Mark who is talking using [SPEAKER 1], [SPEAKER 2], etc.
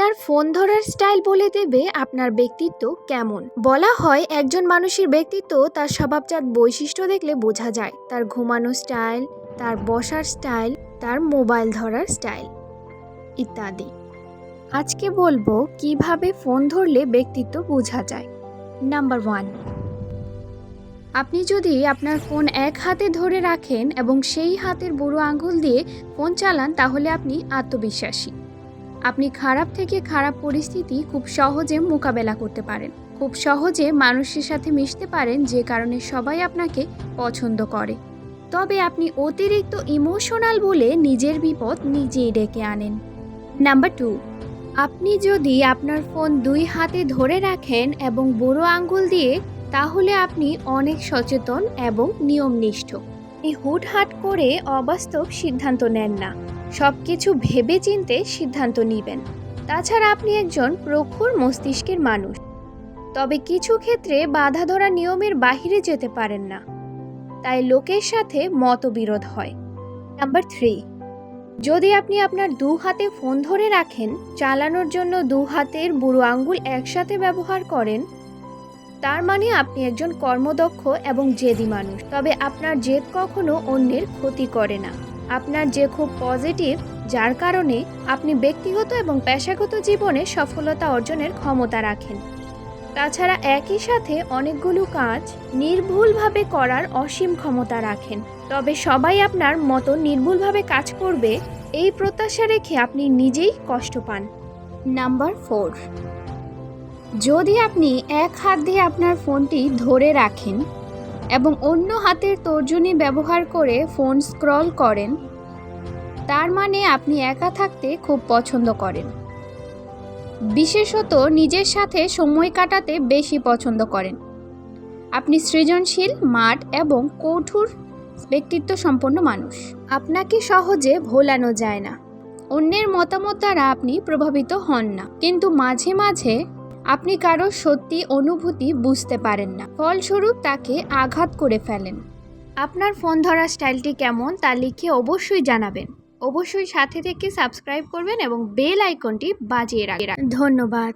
[SPEAKER 1] আপনার ফোন ধরার স্টাইল বলে দেবে আপনার ব্যক্তিত্ব কেমন। বলা হয় একজন মানুষের ব্যক্তিত্ব তার স্বভাবজাত বৈশিষ্ট্য দেখলে বোঝা যায়। তার ঘুমানোর স্টাইল, তার বসার স্টাইল, তার মোবাইল ধরার স্টাইল ইত্যাদি। আজকে বলবো কিভাবে ফোন ধরলে ব্যক্তিত্ব বোঝা যায়। নাম্বার 1, আপনি যদি আপনার ফোন এক হাতে ধরে রাখেন এবং সেই হাতের বুড়ো আঙ্গুল দিয়ে ফোন চালান তাহলে আপনি আত্মবিশ্বাসী। আপনি খারাপ থেকে খারাপ পরিস্থিতি খুব সহজে মোকাবেলা করতে পারেন, খুব সহজে মানুষের সাথে মিশতে পারেন, যে কারণে সবাই আপনাকে পছন্দ করে। তবে আপনি অতিরিক্ত ইমোশনাল বলে নিজের বিপদ নিজেই ডেকে আনেন। নাম্বার 2, আপনি যদি আপনার ফোন দুই হাতে ধরে রাখেন এবং বুড়ো আঙ্গুল দিয়ে, তাহলে আপনি অনেক সচেতন এবং নিয়মনিষ্ঠ। আপনি হুটহাট করে অবাস্তব সিদ্ধান্ত নেন না, সব কিছু ভেবে চিন্তে সিদ্ধান্ত নেবেন। তাছাড়া আপনি একজন প্রখর মস্তিষ্কের মানুষ। তবে কিছু ক্ষেত্রে বাধা ধরা নিয়মের বাহিরে যেতে পারেন না, তাই লোকের সাথে মতবিরোধ হয়। নাম্বার 3, যদি আপনি আপনার দু হাতে ফোন ধরে রাখেন, চালানোর জন্য দু হাতের বুড়ো আঙ্গুল একসাথে ব্যবহার করেন, তার মানে আপনি একজন কর্মদক্ষ এবং জেদি মানুষ। তবে আপনার জেদ কখনো অন্যের ক্ষতি করে না। আপনার যে খুব পজিটিভ, যার কারণে আপনি ব্যক্তিগত এবং পেশাগত জীবনে সফলতা অর্জনের ক্ষমতা রাখেন। তাছাড়া একই সাথে অনেকগুলো কাজ নির্ভুলভাবে করার অসীম ক্ষমতা রাখেন। তবে সবাই আপনার মতো নির্ভুলভাবে কাজ করবে, এই প্রত্যাশা রেখে আপনি নিজেই কষ্ট পান। নাম্বার 4, যদি আপনি এক হাত দিয়ে আপনার ফোনটি ধরে রাখেন এবং অন্য হাতের তর্জনী ব্যবহার করে ফোন স্ক্রল করেন, তার মানে আপনি একা থাকতে খুব পছন্দ করেন, বিশেষত নিজের সাথে সময় কাটাতে বেশি পছন্দ করেন। আপনি সৃজনশীল, মাঠ এবং কঠোর ব্যক্তিত্ব সম্পন্ন মানুষ। আপনাকে সহজে ভোলানো যায় না। অন্যের মতামত দ্বারা আপনি প্রভাবিত হন না, কিন্তু মাঝে মাঝে আপনি কারো সত্যি অনুভূতি বুঝতে পারেন না, ফলস্বরূপ তাকে আঘাত করে ফেলেন। আপনার ফোন ধরার স্টাইলটি কেমন তা লিখে অবশ্যই জানাবেন। অবশ্যই সাথে থেকে সাবস্ক্রাইব করবেন এবং বেল আইকনটি বাজিয়ে রাখবেন। ধন্যবাদ।